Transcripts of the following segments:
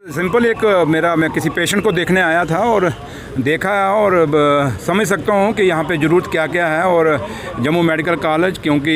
Simple एक मैं किसी पेशेंट को देखने आया था और देखा और समझ सकता हूँ कि यहाँ पे ज़रूरत क्या क्या है। और जम्मू मेडिकल कॉलेज, क्योंकि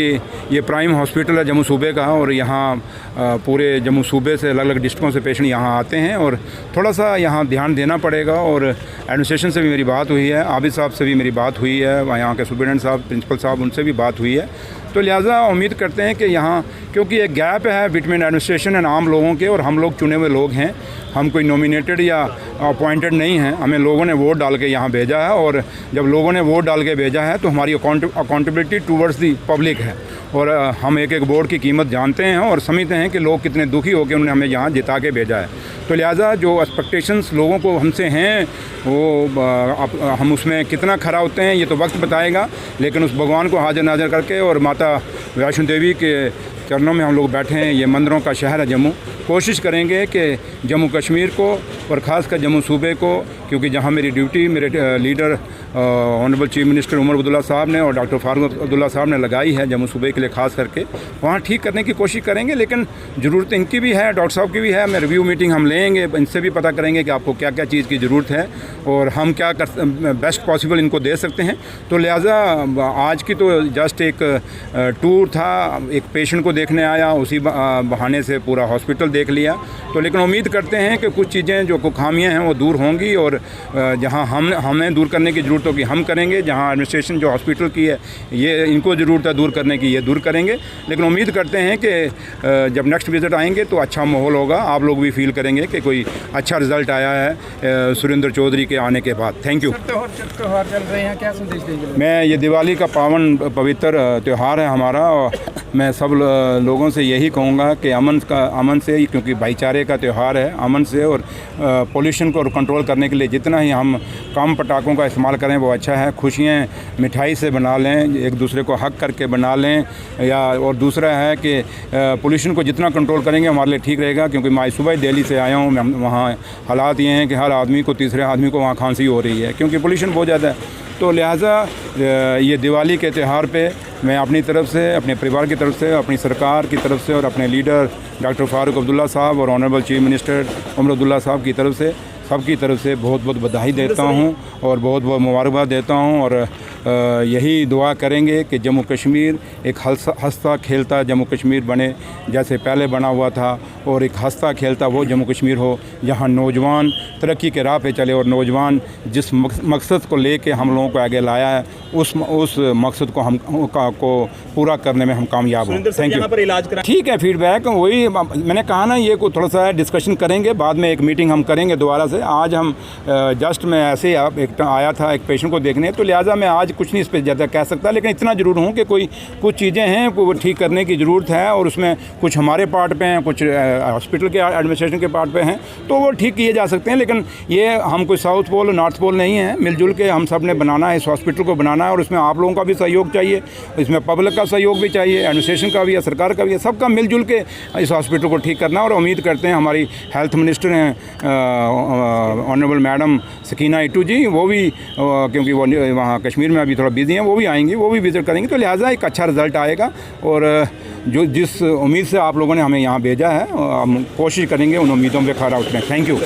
ये प्राइम हॉस्पिटल है जम्मू सूबे का, और यहाँ पूरे जम्मू सूबे से अलग अलग डिस्ट्रिक्टों से पेशेंट यहाँ आते हैं और थोड़ा सा यहाँ ध्यान देना पड़ेगा। और एडमिनिस्ट्रेशन से भी मेरी बात हुई है, आबिद साहब से भी मेरी बात हुई है, यहाँ के सुपरिटेंडेंट साहब, प्रिंसिपल साहब, उनसे भी बात हुई है। तो लिहाजा उम्मीद करते हैं कि यहाँ, क्योंकि एक गैप है बिटवीन एडमिनिस्ट्रेशन एंड आम लोगों के, और हम लोग चुने हुए लोग हैं, हम कोई नॉमिनेटेड या अपॉइंटेड नहीं हैं, हमें लोगों ने वोट डाल के यहाँ भेजा है। और जब लोगों ने वोट डाल के भेजा है तो हमारी अकाउंटेबिलिटी टूवर्ड्स दी पब्लिक है, और हम एक एक वोट की कीमत जानते हैं और समझते हैं कि लोग कितने दुखी होकर उन्होंने हमें यहाँ जिता के भेजा है। तो लिहाजा जो एक्सपेक्टेशंस लोगों को हमसे हैं वो हम उसमें कितना खरा होते हैं ये तो वक्त बताएगा, लेकिन उस भगवान को हाजिर नाजिर करके और माता वैष्णो देवी के चरणों में हम लोग बैठे हैं। ये मंदिरों का शहर है जम्मू। कोशिश करेंगे कि जम्मू कश्मीर को और ख़ासकर जम्मू सूबे को, क्योंकि जहाँ मेरी ड्यूटी मेरे leader honourable chief minister Omar Abdullah साहब ने और डॉक्टर फारूक अब्दुल्ला साहब ने लगाई है जम्मू सूबे के लिए ख़ास करके, वहाँ ठीक करने की कोशिश करेंगे। लेकिन ज़रूरत इनकी भी है, डॉक्टर साहब की भी है। मैं रिव्यू मीटिंग हम लेंगे, इनसे भी पता करेंगे कि आपको क्या क्या चीज़ की ज़रूरत है और हम क्या बेस्ट पॉसिबल इनको दे सकते हैं। तो लिहाजा आज की तो जस्ट एक टूर था, एक पेशेंट को देखने आया, उसी बहाने से पूरा हॉस्पिटल देख लिया। तो लेकिन उम्मीद करते हैं कि कुछ चीज़ें जो खामियां हैं वो दूर होंगी, और जहां हमें दूर करने की ज़रूरत होगी हम करेंगे, जहां एडमिनिस्ट्रेशन जो हॉस्पिटल की है ये इनको ज़रूरत है दूर करने की, ये दूर करेंगे। लेकिन उम्मीद करते हैं कि जब नेक्स्ट विज़िट आएंगे तो अच्छा माहौल होगा, आप लोग भी फील करेंगे कि कोई अच्छा रिज़ल्ट आया है सुरेंद्र चौधरी के आने के बाद। Thank you. त्यौहार चल रहे हैं, क्या संदेश देंगे? मैं ये दिवाली का पावन पवित्र त्यौहार है हमारा, और मैं सब लोगों से यही कहूँगा कि अमन से, क्योंकि भाईचारे का त्यौहार है, अमन से और पोल्यूशन को कंट्रोल करने के लिए जितना ही हम कम पटाखों का इस्तेमाल करें वो अच्छा है। खुशियाँ मिठाई से बना लें, एक दूसरे को हक करके बना लें, या और दूसरा है कि पोल्यूशन को जितना कंट्रोल करेंगे हमारे लिए ठीक रहेगा। क्योंकि मैं सुबह दिल्ली से आया हूँ, वहाँ हालात ये हैं कि हर आदमी को, तीसरे आदमी को वहाँ खांसी हो रही है क्योंकि पोल्यूशन बहुत ज़्यादा है। तो लिहाजा ये दिवाली के त्यौहार पे मैं अपनी तरफ से, अपने परिवार की तरफ से, अपनी सरकार की तरफ से और अपने लीडर डॉक्टर फारूक अब्दुल्ला साहब और honourable chief minister Omar Abdullah साहब की तरफ से, सबकी तरफ से बहुत बहुत बधाई देता हूँ और बहुत बहुत मुबारकबाद देता हूँ। और यही दुआ करेंगे कि जम्मू कश्मीर एक हंसता खेलता जम्मू कश्मीर बने, जैसे पहले बना हुआ था, और एक हंसता खेलता वो जम्मू कश्मीर हो जहाँ नौजवान तरक्की के राह पे चले, और नौजवान जिस मकसद को लेके हम लोगों को आगे लाया है उस मकसद को पूरा करने में हम कामयाब हों। Thank you. ठीक है, फीडबैक वही मैंने कहा ना, ये को थोड़ा सा डिस्कशन करेंगे, बाद में एक मीटिंग हम करेंगे दोबारा से। आज हम जस्ट मैं ऐसे ही एक आया था एक पेशेंट को देखने, तो लिहाजा मैं आज कुछ नहीं इस पर ज़्यादा कह सकता, लेकिन इतना ज़रूर हूँ कि कुछ चीज़ें हैं वो ठीक करने की ज़रूरत है, और उसमें कुछ हमारे पार्ट पे हैं, कुछ हॉस्पिटल के एडमिनिस्ट्रेशन के पार्ट पे हैं, तो वो ठीक किए जा सकते हैं। लेकिन ये हम कोई साउथ पोल नॉर्थ पोल नहीं है, मिलजुल के हम सब ने बनाना है, इस हॉस्पिटल को बनाना है, और उसमें आप लोगों का भी सहयोग चाहिए, इसमें पब्लिक का सहयोग भी चाहिए, एडमिनिस्ट्रेशन का भी है, सरकार का भी है, सबका मिलजुल के इस हॉस्पिटल को ठीक करना। और उम्मीद करते हैं हमारी हेल्थ मिनिस्टर हैं ऑनरेबल मैडम सकीना इटू जी, वो भी क्योंकि वो वहाँ कश्मीर में अभी थोड़ा बिजी हैं, वो भी आएंगी, वो भी विजिट करेंगे। तो लिहाजा एक अच्छा रिजल्ट आएगा, और जो जिस उम्मीद से आप लोगों ने हमें यहाँ भेजा है हम कोशिश करेंगे उन उम्मीदों पे खरा उतरें। Thank you.